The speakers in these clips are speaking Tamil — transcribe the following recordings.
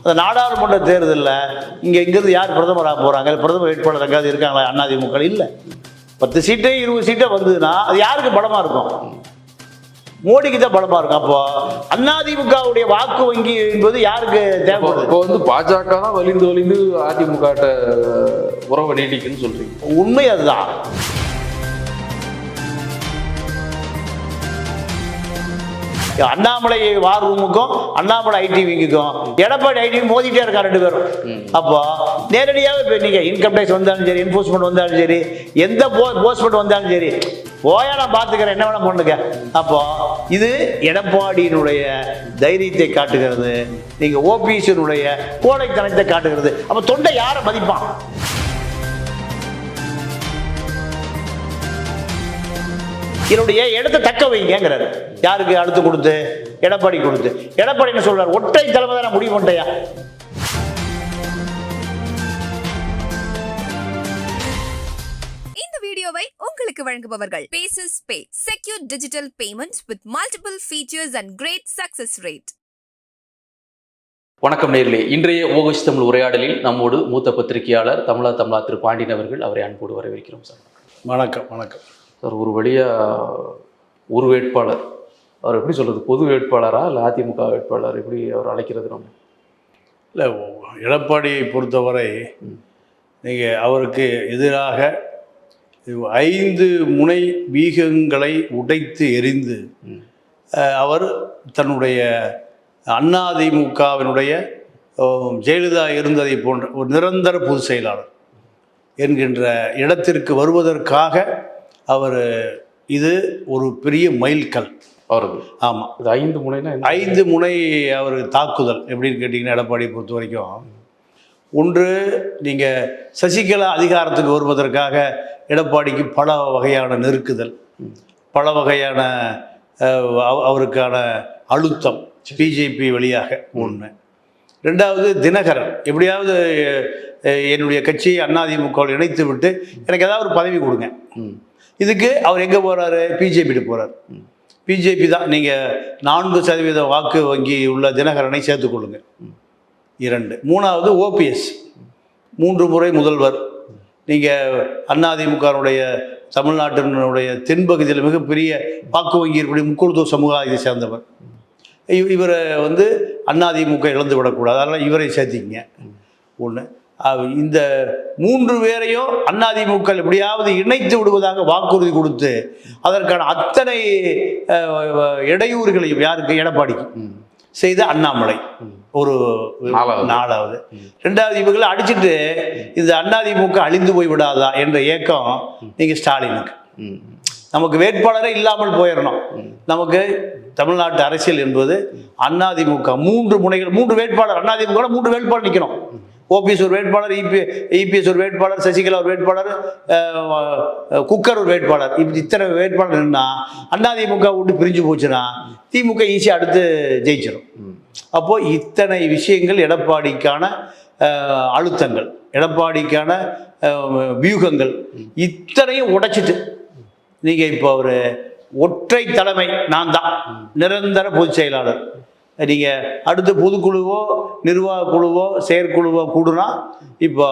அந்த நாடாளுமன்ற தேர்தலில் இங்கிருந்து யார் பிரதமராக போகிறாங்க, பிரதமர் வேட்பாளர் எங்காவது இருக்காங்களா அதிமுக? இல்லை. 10 சீட்டு 20 சீட்டை வந்ததுன்னா அது யாருக்கு பலமாக இருக்கும்? மோடிக்கு தான் பலமாக இருக்கும். அப்போ அதிமுகவுடைய வாக்கு வங்கி என்பது யாருக்கு தேவைப்படுது? இப்போ வந்து பாஜக தான் வலிந்து அதிமுக உறவை நீட்டிக்குன்னு சொல்றீங்க. உண்மை அதுதான். அண்ணாமலை வார் ரூமுக்கும் அண்ணாமலை ஐடிவிக்கும் எடப்பாடி ஐடி மோதிட்டே இருக்கா 2 பேரும். அப்போ நேரடியாக இப்போ நீங்க இன்கம் டேக்ஸ் வந்தாலும் சரி, என்போர்ஸ்மெண்ட் வந்தாலும் சரி, எந்த போஸ்ட்மெண்ட் வந்தாலும் சரி, போயா நான் பார்த்துக்கிறேன், என்ன வேணா பண்ணுங்க. அப்போ இது எடப்பாடியினுடைய தைரியத்தை காட்டுகிறது, நீங்க ஓபிஎஸ்னுடைய கோடைத்தனத்தை காட்டுகிறது. அப்போ தொண்டை யாரை மதிப்பான்? என்னுடைய இடத்தை தக்க வைங்கிறாரு. யாருக்கு அடுத்து கொடுத்து? எடப்பாடி கொடுத்து. எடப்பாடி என்ன சொல்றாரு? ஒற்றை தலைமை தான் முடிவு பண்ணிட்டயா. இந்த வீடியோவை உங்களுக்கு வழங்குபவர்கள் Paces Pay, secure digital payments with multiple features and great success rate. வணக்கம் நேயர்களே, இன்றைய ஓகஷ் தமிழ் உரையாடலில் நம்மோடு மூத்த பத்திரிகையாளர் தமிழா திரு பாண்டியன் அவர்கள். அவரை அன்போடு வரவேற்கிறோம் சார். வணக்கம். வணக்கம் சார். ஒரு ஒரு வேட்பாளர், அவர் எப்படி சொல்கிறது, பொது வேட்பாளரா இல்லை அதிமுக வேட்பாளர், எப்படி அவர் அழைக்கிறது? நம்ம இல்லை, எடப்பாடியை பொறுத்தவரை நீங்கள் அவருக்கு எதிராக 5 முனை வீகங்களை உடைத்து எறிந்து அவர் தன்னுடைய அதிமுகவினுடைய ஜெயலலிதா இருந்ததை போன்ற ஒரு நிரந்தர பொதுச் செயலாளர் என்கின்ற இடத்திற்கு வருவதற்காக அவர் இது ஒரு பெரிய மைல்கல் அவருக்கு. ஆமாம், இது 5 முனைனா 5 முனை அவர் தாக்குதல். எப்படின்னு கேட்டிங்கன்னா, எடப்பாடியை பொறுத்த வரைக்கும் ஒன்று, நீங்கள் சசிகலா அதிகாரத்துக்கு வருவதற்காக எடப்பாடிக்கு பல வகையான நெருக்குதல், பல வகையான அவருக்கான அழுத்தம் பிஜேபி வழியாக ஒன்று. 2வது, தினகரன் எப்படியாவது என்னுடைய கட்சியை அதிமுகவில் இணைத்து விட்டு எனக்கு ஏதாவது ஒரு பதவி கொடுங்க. இதுக்கு அவர் எங்கே போகிறாரு? பிஜேபிட்டு போகிறார். பிஜேபி தான். நீங்கள் 4% வாக்கு வங்கி உள்ள தினகரனை சேர்த்துக்கொள்ளுங்க. 2. 3வது, ஓபிஎஸ் 3 முறை முதல்வர். நீங்கள் அதிமுகனுடைய தமிழ்நாட்டினுடைய தென்பகுதியில் மிகப்பெரிய வாக்கு வங்கி இருக்கக்கூடிய முக்குழுத்தூர் சமுதாயத்தை சேர்ந்தவர். இவரை அதிமுக இழந்து விடக்கூடாது, அதனால் இவரை சேர்த்திங்க. ஒன்று. இந்த 3 பேரையும் அதிமுக எப்படியாவது இணைத்து விடுவதாக வாக்குறுதி கொடுத்து அதற்கான அத்தனை இடையூறுகளையும் யாருக்கு? எடப்பாடிக்கு செய்த அண்ணாமலை ஒரு 4வது. 2வது, இவங்களை அடிச்சுட்டு இந்த அதிமுக அழிந்து போய் விடாதா என்ற ஏக்கம் நீங்கள் ஸ்டாலினுக்கு. நமக்கு வேட்பாளரே இல்லாமல் போயிடணும். நமக்கு தமிழ்நாட்டு அரசியல் என்பது அதிமுக 3 முனைகள், 3 வேட்பாளர். அதிமுக 3 வேட்பாளர் நிற்கணும். ஓபிஎஸ் ஒரு வேட்பாளர், இபிஎஸ் ஒரு வேட்பாளர், சசிகலா ஒரு வேட்பாளர், குக்கர் ஒரு வேட்பாளர். இப்படி இத்தனை வேட்பாளர் நின்னா அதிமுக விட்டு பிரிஞ்சு போச்சுன்னா திமுக ஈஸியாக அடுத்து ஜெயிச்சிடும். அப்போது இத்தனை விஷயங்கள் எடப்பாடிக்கான அழுத்தங்கள், எடப்பாடிக்கான வியூகங்கள் இத்தனையும் உடைச்சிட்டு நீங்கள் இப்போ ஒரு ஒற்றை தலைமை, நான் தான் நிரந்தர பொதுச் செயலாளர். நீங்கள் அடுத்து பொதுக்குழுவோ நிர்வாக குழுவோ செயற்குழுவோ கூடுனா இப்போ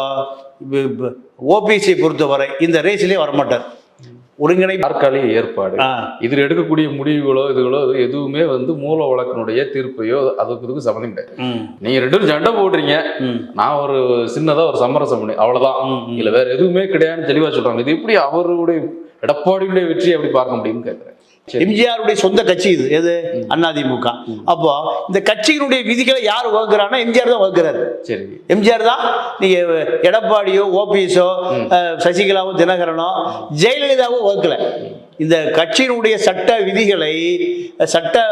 ஓபிஎஸ்ஐ பொறுத்தவரை இந்த ரேஸிலே வரமாட்டார். ஒருங்கிணை தற்காலிக ஏற்பாடு, இதில் எடுக்கக்கூடிய முடிவுகளோ இதுகளோ எதுவுமே மூல வழக்கினுடைய தீர்ப்பையோ அதுக்கு சம்மந்தம் கிடையாது. நீங்க 2 பேரும் சண்டை போடுறீங்க, நான் ஒரு சின்னதா ஒரு சமரசம் பண்ணி அவ்வளவுதான், இல்ல வேற எதுவுமே கிடையாதுன்னு தெளிவா சொல்றாங்க. இது எப்படி அவருடைய எடப்பாடியுடைய வெற்றியை எப்படி பார்க்க முடியும்னு கேட்கிறேன். எம்ஜிஆருடைய சொந்த கட்சி இது, எது? அதிமுக. அப்போ இந்த கட்சியினுடைய விதிகளை யார் வகுக்கிறான்னா எம்ஜிஆர் தான் வகுக்கிறாரு. சரி, எம்ஜிஆர் தான். நீங்க எடப்பாடியோ ஓபிஎஸோ சசிகலாவோ தினகரனோ ஜெயலலிதாவோ வகுக்கல. இந்த கட்சியினுடைய சட்ட விதிகளை, சட்ட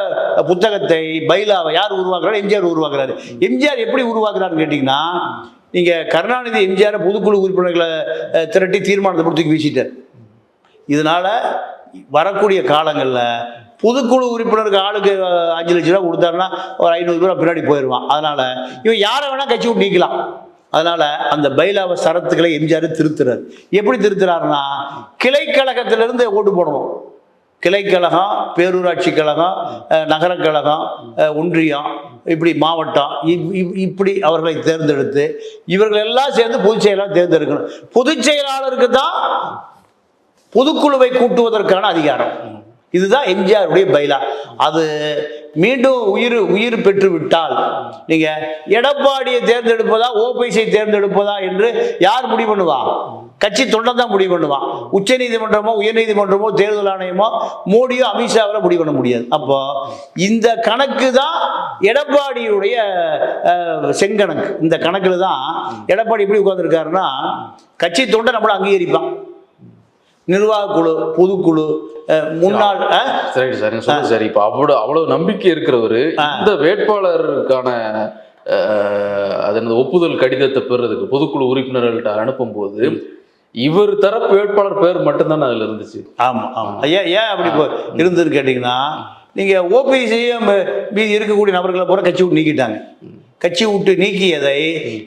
புத்தகத்தை, பைலாவை யார் உருவாக்குறாரு? எம்ஜிஆர் உருவாக்குறாரு. எம்ஜிஆர் எப்படி உருவாக்குறாருன்னு கேட்டீங்கன்னா, நீங்க கருணாநிதி எம்ஜிஆர் பொதுக்குழு உறுப்பினர்களை திரட்டி தீர்மானத்தை போட்டு தூக்கி வீசிட்டார். இதனால வரக்கூடிய காலங்களில் பொதுக்குழு உறுப்பினருக்கு ஆளுக்கு 5 லட்ச ரூபா கொடுத்தாருன்னா ஒரு 500 ரூபா பின்னாடி போயிடுவான். அதனால இவன் யாரை வேணா கட்சி விட்டு நீக்கலாம். அதனால அந்த பைலாவ சரத்துக்களை எம்ஜிஆர் திருத்துறாரு. எப்படி திருத்துறாருன்னா, கிளை கழகத்திலிருந்து ஓட்டு போடணும். கிளைக்கழகம், பேரூராட்சி கழகம், நகரக்கழகம், ஒன்றியம், இப்படி மாவட்டம், இப்படி அவர்களை தேர்ந்தெடுத்து இவர்கள் எல்லாம் சேர்ந்து பொதுச் செயலாளர் தேர்ந்தெடுக்கணும். பொதுச் செயலாளருக்கு தான் பொதுக்குழுவை கூட்டுவதற்கான அதிகாரம். இதுதான் எம்ஜிஆருடைய பைலா. அது மீண்டும் உயிர் பெற்று விட்டால் நீங்க எடப்பாடியை தேர்ந்தெடுப்பதா ஓபிஎஸ்ஐ தேர்ந்தெடுப்பதா என்று யார் முடிவு பண்ணுவா? கட்சி தொண்டன் தான் முடிவு பண்ணுவான். உச்ச நீதிமன்றமோ உயர்நீதிமன்றமோ தேர்தல் ஆணையமோ மோடியோ அமித்ஷாவில் முடிவு பண்ண முடியாது. அப்போ இந்த கணக்கு தான் எடப்பாடியுடைய செங்கணக்கு. இந்த கணக்கில் தான் எடப்பாடி எப்படி உட்கார்ந்துருக்காருன்னா, கட்சி தொண்டை நம்மளை அங்கீகரிப்பான், நிர்வாக குழு, பொதுக்குழு, முன்னாள். சரி, இப்போ அவ்வளவு நம்பிக்கை இருக்கிறவரு இந்த வேட்பாளருக்கான அது ஒப்புதல் கடிதத்தை பெறுறதுக்கு பொதுக்குழு உறுப்பினர்கள்ட்ட அனுப்பும் போது இவர் தரப்பு வேட்பாளர் பேர் மட்டும்தான் அதுல இருந்துச்சு. ஆமா ஆமா. ஏன் அப்படி இருந்ததுன்னு கேட்டீங்கன்னா, நீங்க ஓபிஎஸ்சியும் மீதி இருக்கக்கூடிய நபர்களை பூரா கட்சி விட்டு நீக்கிட்டாங்க. கட்சி விட்டு நீக்கியதை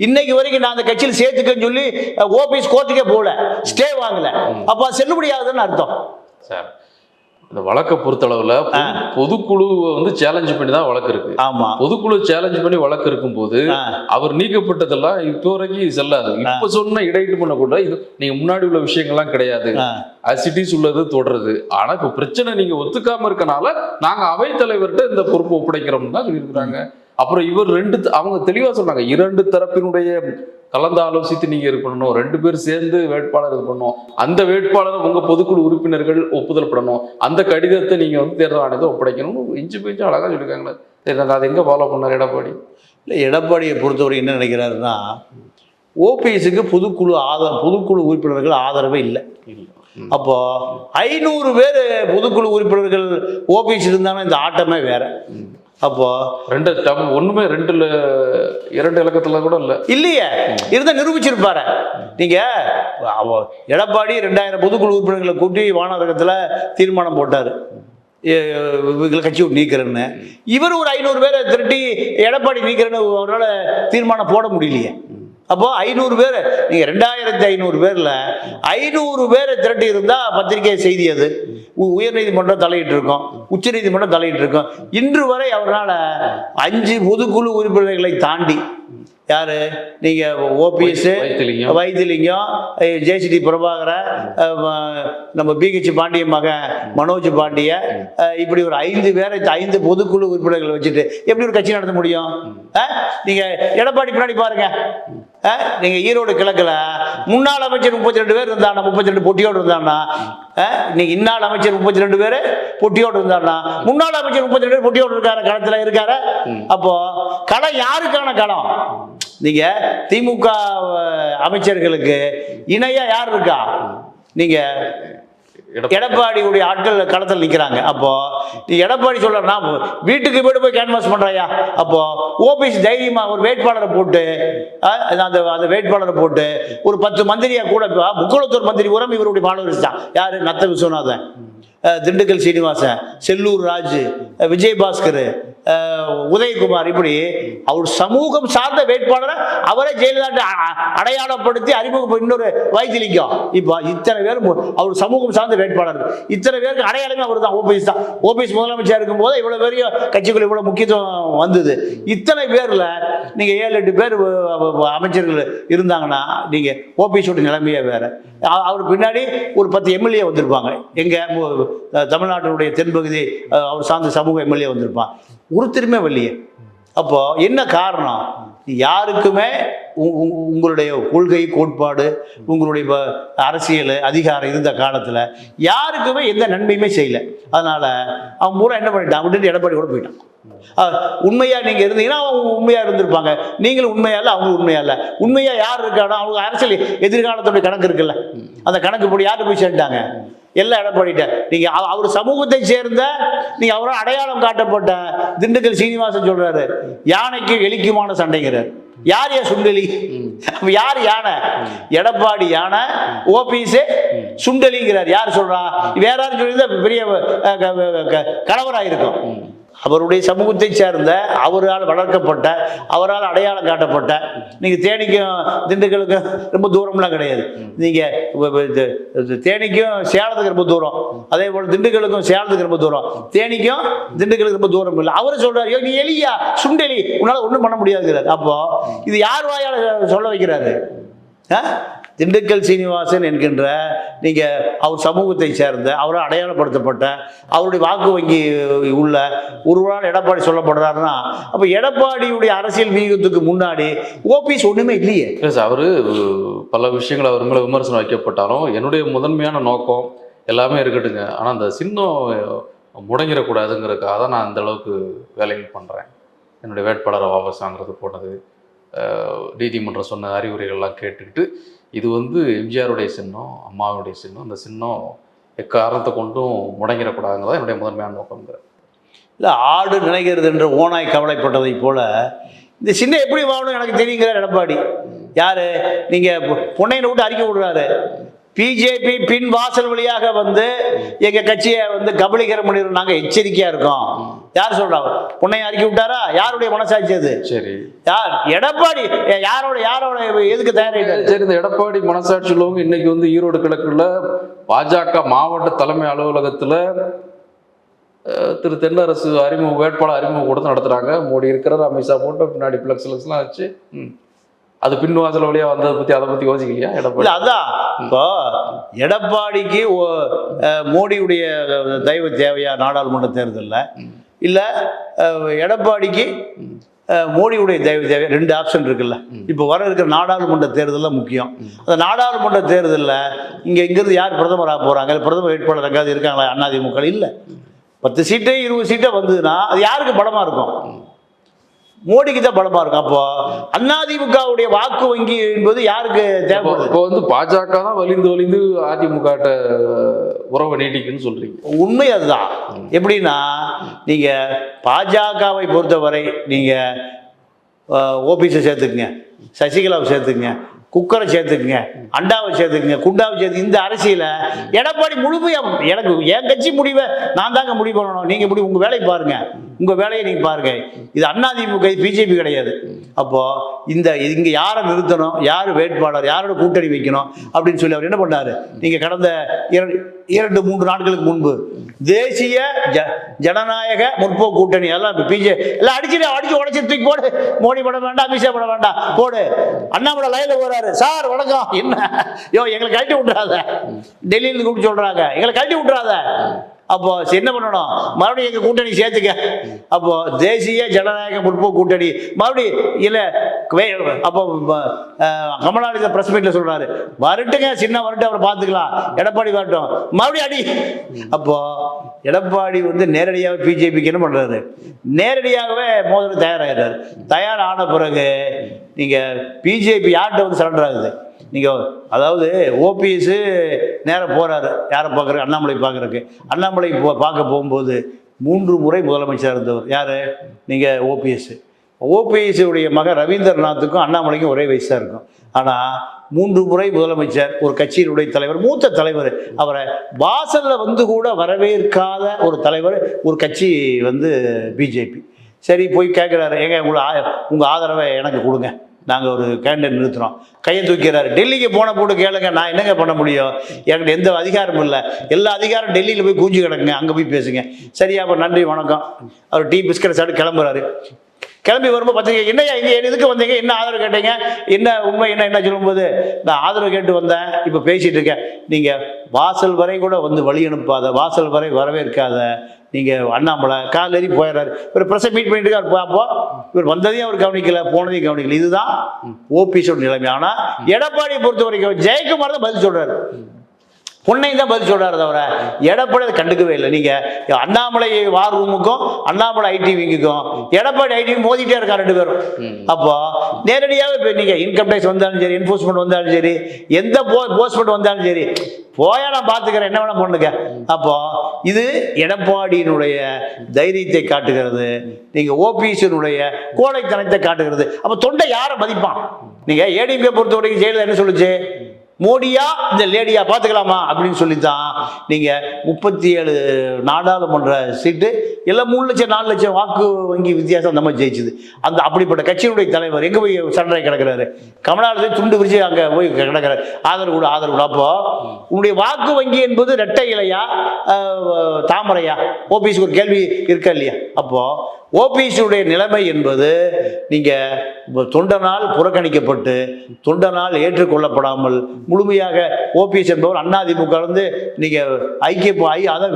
இன்னைக்கு வரைக்கும் நான் அந்த கட்சியில் சேர்த்துக்கன்னு சொல்லி ஓபிஎஸ் கோர்ட்டுக்கே போகல, ஸ்டே வாங்கல. அப்ப செல்லுபடி ஆகுதுன்னு அர்த்தம். சார், இந்த வழக்கை பொறுத்தளவுல பொதுக்குழு வந்து சேலஞ்ச் பண்ணி தான் வழக்கு இருக்கு. ஆமா, பொதுக்குழு சேலஞ்ச் பண்ணி வழக்கு இருக்கும் போது அவர் நீக்கப்பட்டதெல்லாம் இப்போ வரைக்கும் செல்லாது. இப்ப சொன்ன இடையீட்டு பண்ண கூட இது நீங்க முன்னாடி உள்ள விஷயங்கள்லாம் கிடையாது, அசிட்டிஸ் உள்ளது தொடருது. ஆனா இப்ப பிரச்சனை நீங்க ஒத்துக்காம இருக்கனால நாங்க அவை தலைவர்கிட்ட இந்த பொறுப்பு ஒப்படைக்கிறோம் தான் சொல்லியிருக்கிறாங்க. அப்புறம் இவர் அவங்க தெளிவா சொன்னாங்க, 2 தரப்பினுடைய கலந்து ஆலோசித்து நீங்க இது பண்ணணும், 2 பேர் சேர்ந்து வேட்பாளர் இது பண்ணணும், அந்த வேட்பாளரை உங்க பொதுக்குழு உறுப்பினர்கள் ஒப்புதல் படணும், அந்த கடிதத்தை நீங்க வந்து தேர்தல் ஆணையத்தை ஒப்படைக்கணும்னு இஞ்சி பிஞ்சு அழகா சொல்லியிருக்காங்களே. அதை எங்க ஃபாலோ பண்ணார் எடப்பாடி? இல்லை, எடப்பாடியை பொறுத்தவரை என்ன நினைக்கிறாருன்னா, ஓபிஎஸ்க்கு பொதுக்குழு உறுப்பினர்கள் ஆதரவே இல்லை. அப்போ 500 பேர் பொதுக்குழு உறுப்பினர்கள் ஓபிஎஸ் இருந்தாங்கன்னா இந்த ஆட்டமே வேற. அப்போ ஒண்ணுமே 2 இலக்கத்துல கூட இல்லையே, இருந்தா நிரூபிச்சிருப்பாரு. நீங்க எடப்பாடி 2000 பொதுக்குழு உறுப்பினர்களை கூட்டி வானரகத்துல தீர்மானம் போட்டாரு, கட்சி நீக்கிறேன்னு. இவர் ஒரு 500 பேரை திரட்டி எடப்பாடி நீக்கிறேன்னு அவரால் தீர்மானம் போட முடியலையே. அப்போ 500 பேர், நீங்க 2500 பேர்ல 500 பேரை திரட்டி இருந்தா பத்திரிகை செய்தி. அது உயர்நீதிமன்றம் தலையிட்டு இருக்கோம், உச்ச நீதிமன்றம் தலையிட்டு இருக்கோம். இன்று வரை அவரால் 5 பொதுக்குழு உறுப்பினர்களை தாண்டி யாரு, நீங்க ஓபிஎஸ், வைத்திலிங்கம், ஜேசிடி பிரபாகரன், நம்ம பிஹெச் பாண்டியன் மகன் மனோஜ் பாண்டிய, இப்படி ஒரு 5 பேரை 5 பொதுக்குழு உறுப்பினர்களை வச்சுட்டு எப்படி ஒரு கட்சி நடத்த முடியும்? நீங்க எடப்பாடி பின்னாடி பாருங்க. நீங்க ஈரோடு கிழக்குல முன்னாள் அமைச்சர் 32 பேர் இருந்தானா, 32 பொட்டியோடு இருந்தானா. நீங்க இன்னாள் அமைச்சர் 32 பேர் பொட்டியோடு இருந்தானா, முன்னாள் அமைச்சர் 32 பேர் பொட்டியோடு இருக்காரு, களத்துல இருக்காரு. அப்போ களம் யாருக்கான களம்? நீங்க திமுக அமைச்சர்களுக்கு இணையா யார் இருக்கா? நீங்க எடப்பாடியுடைய ஆட்கள் களத்தில் நிற்கிறாங்க. அப்போ நீ எடப்பாடி சொல்றா வீட்டுக்கு வீடு போய் கேன்வாஸ் பண்றாயா? அப்போ ஓபிஎஸ் தைரியமா ஒரு வேட்பாளரை போட்டு அந்த வேட்பாளரை போட்டு ஒரு 10 மந்திரியா கூட, முக்குளத்தூர் மந்திரி உரம் இவருடைய ஃபாலோவர்ஸ் தான். யாரு? நத்த விஸ்வநாதன், திண்டுக்கல் சீனிவாசன், செல்லூர் ராஜு, விஜயபாஸ்கர், உதயகுமார், இப்படி அவர் சமூகம் சார்ந்த வேட்பாளரை அவரை ஜெயலலிதா அடையாளப்படுத்தி அறிமுகம். இன்னொரு வைத்திலிங்கம். இப்போ இத்தனை பேர் அவர் சமூகம் சார்ந்த வேட்பாளர். இத்தனை பேருக்கு அடையாளமே அவர் தான், ஓபிஎஸ் தான். ஓபிஎஸ் முதலமைச்சர் இருக்கும் போது இவ்வளவு பெரிய கட்சிக்குள்ள இவ்வளவு முக்கியத்துவம் வந்தது. இத்தனை பேர்ல நீங்க 7-8 பேர் அமைச்சர்கள் இருந்தாங்கன்னா நீங்க ஓபிஎஸ் நிலைமையே வேற. அவர் பின்னாடி ஒரு 10 எம்எல்ஏ வந்திருப்பாங்க. எங்க தமிழ்நாட்டினுடைய தென்பகுதி அவர் சார்ந்த சமூக எம்எல்ஏ வந்திருப்பான். ஒருத்தருமே வரலையே. அப்போ என்ன காரணம்? யாருக்குமே உங்களுடைய கொள்கை கோட்பாடு, உங்களுடைய அரசியல் அதிகாரம் இருந்த காலத்தில் யாருக்குமே எந்த நன்மையுமே செய்யல. அதனால அவன் பூரா என்ன பண்ணிட்டான், விட்டுட்டு எடப்பாடி கூட போயிட்டான். உண்மையா நீங்க இருந்தீங்கன்னா அவங்க உண்மையா இருந்திருப்பாங்க. நீங்களும் உண்மையா இல்லை, அவங்க உண்மையா இல்லை. உண்மையா யார் இருக்காடா? அவங்க அரசியல் எதிர்காலத்துடைய கணக்கு இருக்குல்ல, அந்த கணக்கு போய் யாரு போய் சேர்ந்தாங்க? எல்லாம் எடப்பாடிட்ட. நீங்க அவர் சமூகத்தை சேர்ந்த, நீங்க அவரால் அடையாளம் காட்டப்பட்ட திண்டுக்கல் சீனிவாசன் சொல்றாரு, யானைக்கு எலிக்குமான சண்டைங்கிறார். யார் சுண்டலி? யார் யானை? எடப்பாடி யானை, ஓபிஎஸ் சுண்டலிங்கிறார். யார் சொல்றா? வேற யாரும் சொல்லி பெரிய கணவராயிருக்கும். அவருடைய சமூகத்தை சேர்ந்த அவரால் வளர்க்கப்பட்ட அவரால் அடையாளம் காட்டப்பட்ட நீங்கள் தேனிக்கும் திண்டுக்கலுக்கும் ரொம்ப தூரம்லாம் கிடையாது. நீங்கள் தேனிக்கும் சேலத்துக்கு ரொம்ப தூரம், அதே போல் திண்டுக்கலுக்கும் சேலத்துக்கு ரொம்ப தூரம், தேனிக்கும் திண்டுக்கலுக்கு ரொம்ப தூரம் இல்லை. அவரு சொல்றாரு, நீ எலியா சுண்டெலி, உன்னால ஒன்றும் பண்ண முடியாதுங்கிறார். அப்போ இது யார் வாயால் சொல்ல வைக்கிறாரு? திண்டுக்கல் சீனிவாசன் என்கின்ற நீங்கள் அவர் சமூகத்தை சேர்ந்த அவரால் அடையாளப்படுத்தப்பட்ட அவருடைய வாக்கு வங்கி உள்ள ஒருவரால் எடப்பாடி சொல்லப்படுறாருன்னா, அப்போ எடப்பாடியுடைய அரசியல் வியூகத்துக்கு முன்னாடி ஓபிஎஸ் ஒன்றுமே இல்லையே. இல்லை சார், அவர் பல விஷயங்கள் அவர் மேலே விமர்சனம் வைக்கப்பட்டாலும் என்னுடைய முதன்மையான நோக்கம் எல்லாமே இருக்கட்டுங்க, ஆனால் அந்த சின்னம் முடங்கிடக்கூடாதுங்கிறதுக்காக தான் நான் அந்த அளவுக்கு வேலைகள் பண்ணுறேன். என்னுடைய வேட்பாளரை வாபஸ் வாங்குறது போனது, நீதிமன்றம் சொன்ன அறிவுரைகள்லாம் கேட்டுக்கிட்டு, இது வந்து எம்ஜிஆருடைய சின்னம், அம்மாவுடைய சின்னம், அந்த சின்னம் எக்காரணத்தை கொண்டும் முடங்கிடக்கூடாதுங்கிறதா என்னுடைய முதன்மையான நோக்கம்ங்கிற. இல்லை, ஆடு நினைக்கிறது என்று ஓனாய் கவலைப்பட்டதை போல இந்த சின்னம் எப்படி வாங்கணும் எனக்கு தெரியுங்கிறார் எடப்பாடி. யாரு? நீங்கள் பொன்னையனை விட்டு அறிக்கை விடுறாரு. பிஜேபி பின் வாசல் வழியாக வந்து எங்க கட்சியை வந்து கபலீகரம் பண்ணிடுறோம், நாங்கள் எச்சரிக்கையா இருக்கோம். யார் சொல்றாங்க? பொன்னையை அறிக்கை விட்டாரா? யாருடைய மனசாட்சி அது? சரி, யார்? எடப்பாடி. யாரோட எதுக்கு தயாரிட்டாரு? சரி, இந்த எடப்பாடி மனசாட்சி உள்ளவங்க இன்னைக்கு வந்து ஈரோடு கிழக்குல பாஜக மாவட்ட தலைமை அலுவலகத்துல திரு தென்னரசு வேட்பாளர் அறிமுக கூட்டத்தை நடத்துறாங்க. மோடி இருக்கிறார், அமித்ஷா போட்டு பின்னாடி பிளக்ஸ்லாம் வச்சு அது பின்வாசல் வழியா வந்ததை பத்தி அதை பத்தி யோசிக்கலையா எடப்பாடி? அதான் இப்போ எடப்பாடிக்கு மோடியுடைய தயவு தேவையா நாடாளுமன்ற தேர்தலில்? இல்லை எடப்பாடிக்கு மோடியுடைய தயவு தேவை? ரெண்டு ஆப்ஷன் இருக்குல்ல. இப்போ வர இருக்கிற நாடாளுமன்ற தேர்தலில் முக்கியம். அந்த நாடாளுமன்ற தேர்தலில் இங்கிருந்து யார் பிரதமராக போகிறாங்க? பிரதமர் வேட்பாளர் எங்காவது இருக்காங்களா அதிமுக? இல்லை. 10 சீட்டு 20 சீட்டை வந்ததுன்னா அது யாருக்கு பலமாக இருக்கும்? மோடிக்கு தான் பலமா இருக்கும். அப்போ அதிமுகவுடைய வாக்கு வங்கி என்பது யாருக்கு தேவைப்படுது? இப்போ வந்து பாஜக தான் வலிந்து அதிமுக உறவை நீட்டிக்குன்னு சொல்றீங்க. உண்மை அதுதான். எப்படின்னா, நீங்க பாஜகவை பொறுத்தவரை நீங்க ஓபிஎஸை சேர்த்துக்குங்க, சசிகலாவை சேர்த்துக்குங்க, குக்கரை சேர்த்துக்குங்க, அண்டாவை சேர்த்துக்குங்க, குண்டாவை சேர்த்து இந்த அரசியலை எடப்பாடி முழுமையாக எனக்கு என் கட்சி முடிவை நான் தாங்க முடிவு பண்ணணும். நீங்கள் முடிவு உங்கள் வேலையை பாருங்கள், உங்கள் வேலையை நீங்கள் பாருங்கள். இது அதிமுக, பிஜேபி கிடையாது. அப்போது இங்கே யாரை நிறுத்தணும், யார் வேட்பாளர், யாரோட கூட்டணி வைக்கணும் அப்படின்னு சொல்லி அவர் என்ன பண்ணார்? நீங்கள் கடந்த 2-3 நாட்களுக்கு முன்பு தேசிய ஜனநாயக முற்போக்கு கூட்டணி எல்லாம் எல்லாம் அடிச்சு உடச்சி தூக்கி போடு. மோடி பட வேண்டாம், அமித்ஷா பட வேண்டாம், போடு. அண்ணாமலை லைன்ல போறாரு. சார் வணக்கம். என்ன எங்களை கழட்டி விட்டுறாத, டெல்லியில கூப்பிட்டு சொல்றாங்க, எங்களை கழட்டி விட்டுறாத. அப்போ என்ன பண்ணணும்? மறுபடியும் எங்க கூட்டணி சேர்த்துக்க. அப்போ தேசிய ஜனநாயக முற்போக்கு கூட்டணி மறுபடியும் இல்லை. அப்போ கமலாநிதி பிரஸ் மீட்ல சொல்றாரு, வரட்டுங்க, சின்ன வரட்டு, அவரை பார்த்துக்கலாம், எடப்பாடி வரட்டும், மறுபடியும் அடி. அப்போ எடப்பாடி வந்து நேரடியாக பிஜேபிக்கு என்ன பண்றாரு? நேரடியாகவே மோதல் தயாராகிறாரு. தயாரான பிறகு நீங்க பிஜேபி யார்கிட்ட வந்து சரண்டர் ஆகுது? நீங்கள் அதாவது ஓபிஎஸ் நேராக போகிறாரு, யாரை பார்க்குறது? அண்ணாமலை பார்க்குறக்கு. அண்ணாமலை பார்க்க போகும்போது 3 முறை முதலமைச்சராக இருந்தவர் யார்? நீங்கள் ஓபிஎஸ் உடைய மகன் ரவீந்திரநாத்துக்கும் அண்ணாமலைக்கும் ஒரே வயசு தான் இருக்கும். ஆனால் 3 முறை முதலமைச்சர், ஒரு கட்சியினுடைய தலைவர், மூத்த தலைவர், அவரை வாசலில் வந்து கூட வரவேற்காத ஒரு தலைவர், ஒரு கட்சி வந்து பிஜேபி. சரி, போய் கேட்குறாரு, ஏங்க உங்கள் ஆதரவை எனக்கு கொடுங்க, நாங்கள் ஒரு கேண்டிடேட் நிறுத்துகிறோம். கையை தூக்கிறாரு. டெல்லிக்கு போன போட்டு கேளுங்க, நான் என்னங்க பண்ண முடியும்? என்கிட்ட எந்த அதிகாரமும் இல்லை, எல்லா அதிகாரம் டெல்லியில் போய் கூஞ்சி கிடக்குங்க, அங்கே போய் பேசுங்க. சரியா, அப்போ நன்றி வணக்கம். அவர் டீ பிஸ்கட் சாப்பிட்டு கிளம்புறாரு. கிளம்பி வரும்போது பத்திரிக்கை, என்னையா இங்கே எதுக்கு வந்தீங்க, என்ன ஆதரவு கேட்டீங்க, என்ன உண்மை என்ன சொல்லும்போது, நான் ஆதரவு கேட்டு வந்தேன், இப்போ பேசிகிட்டு இருக்கேன். நீங்கள் வாசல் வரை கூட வந்து வழி அனுப்பாத, வாசல் வரை வரவேற்காத நீங்கள் அண்ணாமலை காலேறி போயிடுறாரு. இவர் ப்ரெஸ்ஸை மீட் பண்ணிட்டு இருக்கார். அப்போ இவர் வந்ததையும் அவர் கவனிக்கல, போனதையும் கவனிக்கல. இதுதான் ஓபிஎஸோட நிலைமை. ஆனால் எடப்பாடியை பொறுத்த வரைக்கும் ஜெயக்குமார் தான் பதில் சொல்கிறார், பொன்னை தான் பதில் சொல்றாரு தவிர எடப்பாடி அதை கண்டுக்கவே இல்லை. நீங்க அண்ணாமலை வார் ரூமுக்கும் அண்ணாமலை ஐடி விங்குக்கும் எடப்பாடி ஐடி மோதிட்டே இருக்கா 2 பேரும். அப்போ நேரடியாகவே இப்போ நீங்க இன்கம் டேக்ஸ் வந்தாலும் சரி, என்ஃபோர்ஸ்மெண்ட் வந்தாலும் சரி, எந்த போஸ்ட்மெண்ட் வந்தாலும் சரி, போயா நான் பார்த்துக்கிறேன், என்ன வேணா பண்ணுங்க. அப்போ இது எடப்பாடியினுடைய தைரியத்தை காட்டுகிறது, நீங்க ஓபிஎஸ்னுடைய கோழைத்தனத்தை காட்டுகிறது. அப்போ தொண்டை யாரை மதிப்பான்? நீங்க ஏடிஎம்கே பொறுத்த வரைக்கும் ஜெயலலிதா என்ன சொல்லுச்சு? மோடியா இந்த லேடியா பார்த்துக்கலாமா அப்படின்னு சொல்லி தான் நீங்கள் 37 நாடாளுமன்ற சீட்டு எல்லாம் 3 லட்சம் 4 லட்சம் வாக்கு வங்கி வித்தியாசம் அந்த மாதிரி ஜெயிச்சுது. அந்த அப்படிப்பட்ட கட்சியினுடைய தலைவர் எங்கே போய் சண்டை கிடக்கிறாரு? கமலாலயத்தை துண்டு விரிச்சு அங்கே போய் கிடக்கிறார். ஆதரவு கூட ஆதரவு கூட. அப்போ உன்னுடைய வாக்கு வங்கி என்பது ரெட்டை இலையா தாமரையா? ஓபிஎஸ்க்கு ஒரு கேள்வி இருக்கா இல்லையா? அப்போ ஓபிஎஸ்ஸுடைய நிலைமை என்பது நீங்கள் தொண்டனால் புறக்கணிக்கப்பட்டு தொண்டனால் ஏற்றுக்கொள்ளப்படாமல் முழுமையாக ஓபிஎஸ் என்பவர் அதிமுக நீங்கள் அதை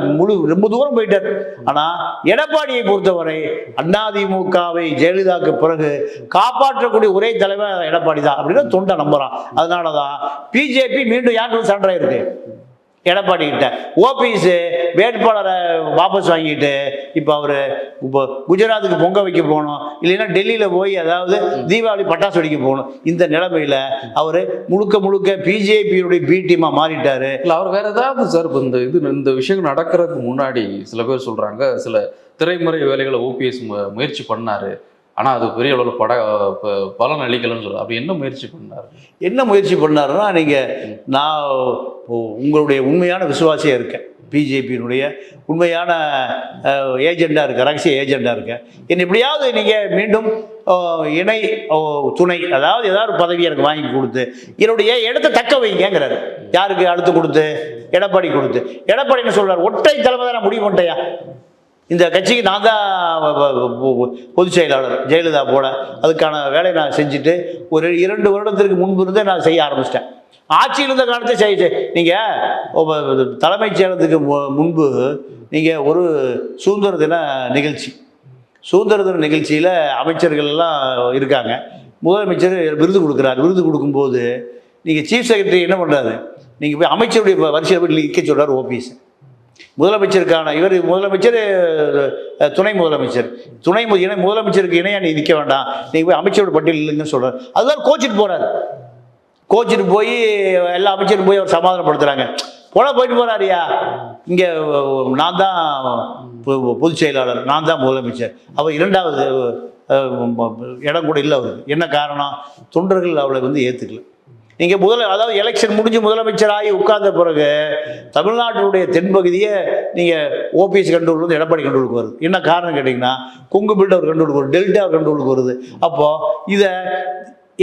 ரொம்ப தூரம் போயிட்டார். ஆனால் எடப்பாடியை பொறுத்தவரை அதிமுகவை ஜெயலலிதாவுக்கு பிறகு காப்பாற்றக்கூடிய ஒரே தலைவர் எடப்பாடி தான் அப்படின்னு தொண்டை நம்புறான். அதனால தான் பிஜேபி மீண்டும் யாருக்கு சண்டை இருக்கு எடப்பாடி கிட்ட. ஓபிஎஸ் வேட்பாளரை வாபஸ் வாங்கிட்டு இப்போ குஜராத்துக்கு பொங்க வைக்க போகணும், இல்லைன்னா டெல்லியில் போய் அதாவது தீபாவளி பட்டாசு வெடிக்க போகணும். இந்த நிலைமையில் அவர் முழுக்க பிஜேபியுடைய பி டீமாக மாறிட்டாரு. இல்லை அவர் வேற ஏதாவது சார் இப்போ இந்த விஷயங்கள் நடக்கிறதுக்கு முன்னாடி சில பேர் சொல்கிறாங்க சில திரைமுறை வேலைகளை ஓபிஎஸ் முயற்சி பண்ணாரு, ஆனால் அது பெரிய அளவில் பலன் அளிக்கலன்னு சொல்லுவாங்க. அப்படி என்ன முயற்சி பண்ணாருன்னா நான் உங்களுடைய உண்மையான விசுவாசியாக இருக்கேன், பிஜேபியினுடைய உண்மையான ஏஜெண்டாக இருக்க, ரகசிய ஏஜெண்டாக இருக்கேன், என்னை எப்படியாவது நீங்கள் மீண்டும் இணை துணை அதாவது ஏதாவது ஒரு பதவி எனக்கு வாங்கி கொடுத்து என்னுடைய இடத்தை தக்க வைங்கிறாரு. யாருக்கு அழுத்து கொடுத்து? எடப்பாடி கொடுத்து. எடப்பாடி என்ன சொல்கிறார்? ஒற்றை தலைமை தான் முடிவு பண்ணிட்டேயா, இந்த கட்சிக்கு நான் தான் பொதுச் செயலாளர் ஜெயலலிதா போல, அதுக்கான வேலையை நான் செஞ்சுட்டு ஒரு 2 வருடத்திற்கு முன்பு இருந்தே நான் செய்ய ஆரம்பிச்சிட்டேன். ஆட்சியில் இருந்த காலத்தை செய்ய நீங்கள் தலைமைச் செயலகத்துக்கு முன்பு நீங்கள் ஒரு சுதந்திர தின நிகழ்ச்சியில் அமைச்சர்கள் எல்லாம் இருக்காங்க. முதலமைச்சர் விருது கொடுக்குறாரு. விருது கொடுக்கும்போது நீங்கள் சீஃப் செக்ரட்டரி என்ன பண்ணுறாரு? நீங்கள் போய் அமைச்சருடைய வரிசையில் போய் நிற்க சொல்கிறார் ஓபிஎஸ். முதலமைச்சருக்கான முதலமைச்சர் துணை முதலமைச்சர் முதலமைச்சருக்கு இணையாக நீ நிற்க வேண்டாம், நீங்கள் போய் அமைச்சரோட பட்டியல் இல்லைன்னு சொல்கிறார். அதுதான் கோச்சிட்டு போய் எல்லா அமைச்சரும் போய் அவர் சமாதானப்படுத்துகிறாங்க. போயிட்டு போகிறாரியா, இங்கே நான் தான் பொதுச் செயலாளர், நான் தான் முதலமைச்சர். அவர் 2வது இடம் கூட இல்லை அவருக்கு. என்ன காரணம்? தொண்டர்கள் அவளை ஏற்றுக்கல. நீங்கள் அதாவது எலெக்ஷன் முடிஞ்சு முதலமைச்சராகி உட்கார்ந்த பிறகு தமிழ்நாட்டினுடைய தென்பகுதியை நீங்கள் ஓபிஎஸ் கண்ட்ரோல் எடப்பாடி கண்ட்ரோலுக்கு வருது. என்ன காரணம் கேட்டிங்கன்னா, கொங்கு பெல்ட் அவர் கண்ட்ரோலுக்கு வருது, டெல்டா அவர் கண்ட்ரோலுக்கு வருது. அப்போது இதை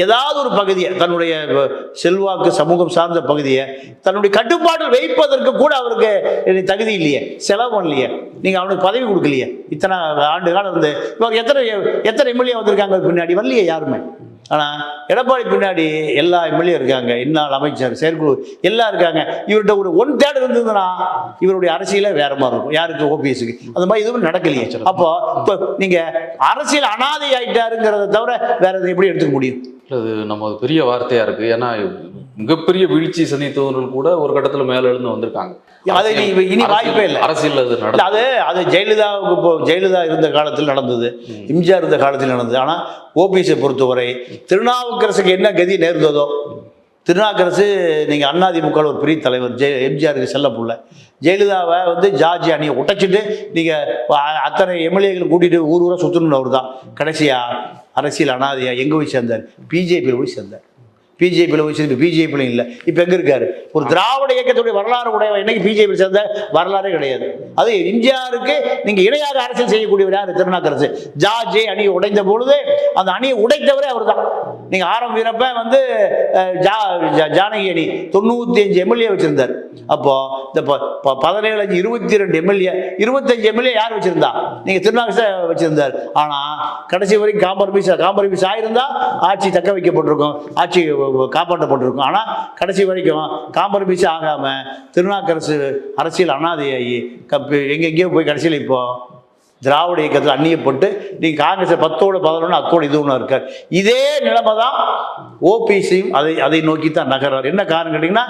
ஏதாவது ஒரு பகுதியை தன்னுடைய செல்வாக்கு சமூகம் சார்ந்த பகுதியை தன்னுடைய கட்டுப்பாட்டில் வைப்பதற்கு கூட அவருக்கு தகுதி இல்லையே, செலவு இல்லையே, நீங்கள் அவனுக்கு பதவி கொடுக்கலையே. இத்தனை ஆண்டு காலம் இருந்து இப்போ எத்தனை எம்எல்ஏ வந்திருக்காங்க பின்னாடி? வரலையே யாருமே. ஆனால் எடப்பாடி பின்னாடி எல்லா எம்எல்ஏ இருக்காங்க, இந்நாள் அமைச்சர் செயற்குழு எல்லாம் இருக்காங்க. இவர்கிட்ட ஒரு 1/3 இருந்ததுன்னா இவருடைய அரசியலே வேற மாதிரி இருக்கும். யாருக்கு? ஓபிஎஸ்க்கு. அந்த மாதிரி எதுவும் நடக்கலையே. அப்போ இப்போ நீங்கள் அரசியல் அனாதை ஆயிட்டாருங்கிறத தவிர வேற எதை எப்படி எடுத்துக்க முடியும்? அது நம்ம பெரிய வார்த்தையா இருக்கு. ஏன்னா மிகப்பெரிய வீழ்ச்சி சந்தித்தவர்கள் கூட ஒரு கட்டத்தில் மேல எழுந்து வந்திருக்காங்க. அது இனி வாய்ப்பே இல்லை. அரசியல் அது ஜெயலலிதா இருந்த காலத்தில் நடந்தது, எம்ஜிஆர் இருந்த காலத்தில் நடந்தது. ஆனால் ஓபிஎஸ்ஸை பொறுத்தவரை திருநாவுக்கரசுக்கு என்ன கதி நேர்ந்ததோ, திருநாவுக்கரசு நீங்கள் அதிமுக ஒரு பெரிய தலைவர், எம்ஜிஆருக்கு செல்ல புள்ள, ஜெயலலிதாவை ஜார்ஜி அணியை உடைச்சிட்டு நீங்கள் அத்தனை எம்எல்ஏக்களை கூட்டிகிட்டு ஊராக சுற்றணும்னு அவர் தான். கடைசியாக அரசியல் அனாதையா எங்கே போய் சேர்ந்தார்? பிஜேபியில் போய் சேர்ந்தார். பிஜேபியில் போய் சேர்ந்து பிஜேபியிலும் இல்லை. இப்போ எங்கே இருக்காரு? ஒரு திராவிட இயக்கத்துடைய வரலாறு உடைய என்னைக்கு பிஜேபியில் சேர்ந்த வரலாறே கிடையாது. அது எம்ஜிஆருக்கு நீங்கள் இணையாக அரசியல் செய்யக்கூடியவர் யார்? திருநாவுக்கரசு. ஜார்ஜி அணியை உடைந்த பொழுது அந்த அணியை உடைத்தவரே அவர் தான். நீங்கள் ஆரம்பிக்கிறப்ப ஜானகி அணி 95 எம்எல்ஏ வச்சிருந்தார். அப்போ இந்த 17 22 எம்எல்ஏ 25 எம்எல்ஏ யார் வச்சிருந்தா? நீங்கள் திருநாவுக்கரசை வச்சிருந்தார். ஆனால் கடைசி வரைக்கும் காம்பரமைஸ் ஆயிருந்தா ஆட்சி தக்க வைக்கப்பட்டிருக்கும், ஆட்சி காப்பாற்றப்பட்டிருக்கும். ஆனால் கடைசி வரைக்கும் காம்பரமைஸ் ஆகாமல் திருநாவுக்கரசு அரசியல் அனாதையாகி எங்கெங்கேயோ போய் கடைசியில் இப்போ திராவிட இயக்கத்தில் அந்நியப்பட்டு நீங்கள் காங்கிரஸ் 10ஓட 11 அத்தோடு இது ஒன்று இருக்கார். இதே நிலைமை தான் ஓபிஎஸ்ஸையும் அதை நோக்கி தான் நகர்றார். என்ன காரணம் கேட்டிங்கன்னா,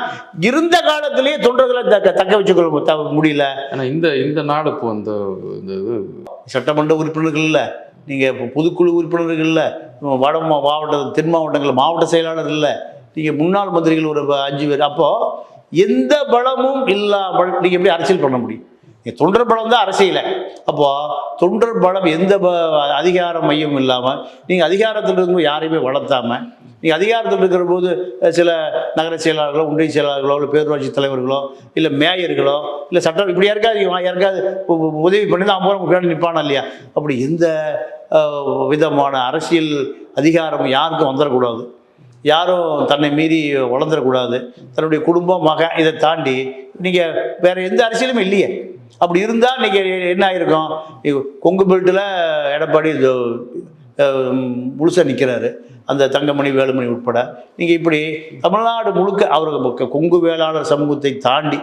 இருந்த காலத்திலேயே தொண்டர்களை தக்க வச்சுக்கொள்ள முடியல. ஆனால் இந்த நாடு இப்போ இந்த சட்டமன்ற உறுப்பினர்கள் இல்லை, நீங்கள் இப்போ பொதுக்குழு உறுப்பினர்கள் இல்லை, தென் மாவட்டங்கள் மாவட்ட செயலாளர் இல்லை, நீங்கள் முன்னாள் மந்திரிகள் ஒரு 5 பேர். அப்போது எந்த பலமும் இல்லாமல் நீங்கள் எப்படி அரசியல் பண்ண முடியும்? தொண்டர் பலம் தான் அரசியல. அப்போது தொண்டர் பலம் எந்த அதிகார மையம் இல்லாமல் நீங்கள் அதிகாரத்தில் இருந்து யாரையுமே வளர்த்தாமல் நீங்கள் அதிகாரத்தில் இருக்கிற போது சில நகர செயலாளர்களோ ஒன்றிய செயலாளர்களோ இல்லை பேரூராட்சி தலைவர்களோ இல்லை மேயர்களோ இல்லை சட்டம் இப்படி யாருக்காவது உதவி பண்ணி தான் அப்புறம் பின்னாடி நிற்பானா இல்லையா? அப்படி எந்த விதமான அரசியல் அதிகாரம் யாருக்கும் வந்துடக்கூடாது, யாரும் தன்னை மீறி வளர்ந்துடக்கூடாது. தன்னுடைய குடும்பம் மகன் இதை தாண்டி நீங்கள் வேறு எந்த அரசியலுமே இல்லையே. அப்படி இருந்தால் இன்றைக்கி என்ன ஆகிருக்கும்? கொங்கு பெல்ட்டில் எடப்பாடி முழுசாக நிற்கிறாரு, அந்த தங்கமணி வேலுமணி உட்பட. நீங்கள் இப்படி தமிழ்நாடு முழுக்க அவருக்கு கொங்கு வேளாளர் சமூகத்தை தாண்டி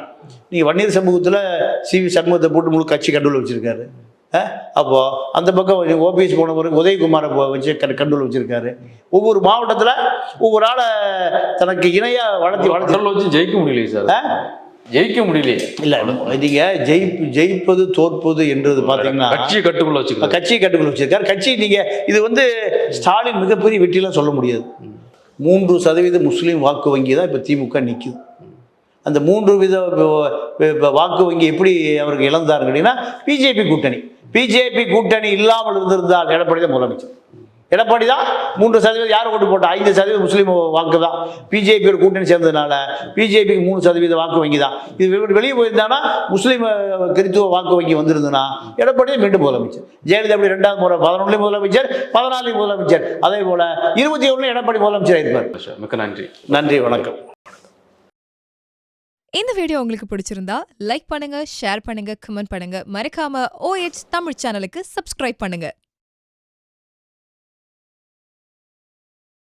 நீங்கள் வன்னியர் சமூகத்தில் சிவி சண்முகத்தை போட்டு முழு கட்சி கண்டுள்ள வச்சுருக்காரு. அப்போது அந்த பக்கம் ஓபிஎஸ் போனவர் உதயகுமாரை வச்சு கண்டுள்ள வச்சுருக்காரு. ஒவ்வொரு மாவட்டத்தில் ஒவ்வொரு ஆளை தனக்கு இணையாக வளர்த்து வச்சு ஜெயிக்க முடியலையே சார், ஜெயிக்க முடியலையே. இல்லை நீங்கள் ஜெயிப்பது தோற்பது என்றது பார்த்தீங்கன்னா கட்சியை கட்டுக்குள்ள வச்சிருக்காரு. கட்சி நீங்கள் இது ஸ்டாலின் மிகப்பெரிய வெற்றிலாம் சொல்ல முடியாது. 3% முஸ்லீம் வாக்கு வங்கி தான் இப்போ திமுக நிற்குது. அந்த 3% வாக்கு வங்கி எப்படி அவருக்கு இழந்தாருன்னு கேட்டிங்கன்னா பிஜேபி கூட்டணி இல்லாமல் இருந்திருந்தால் எடப்பாடி தான் முதலமைச்சர். எடப்பாடி தான் 3% யார் ஓட்டு போட்டா? 5% முஸ்லீம் வாக்கு தான். பிஜேபியோட கூட்டணி சேர்ந்ததுனால பிஜேபிக்கு 3% வாக்கு வங்கி தான். இது வெளியே போயிருந்தானா முஸ்லீம் கிறித்துவ வாக்கு வங்கி வந்திருந்ததுன்னா எடப்பாடி மீண்டும் முதலமைச்சர். ஜெயலலிதா அப்படி 2வது முறை 11 முதலமைச்சர், 14 முதலமைச்சர், அதே போல 21 எடப்பாடி முதலமைச்சர் ஆயிருப்பார். மிக்க நன்றி. நன்றி, வணக்கம். இந்த வீடியோ உங்களுக்கு பிடிச்சிருந்தா லைக் பண்ணுங்க, ஷேர் பண்ணுங்க, கமெண்ட் பண்ணுங்க. மறக்காம OH தமிழ் சேனலுக்கு சப்ஸ்கிரைப் பண்ணுங்க.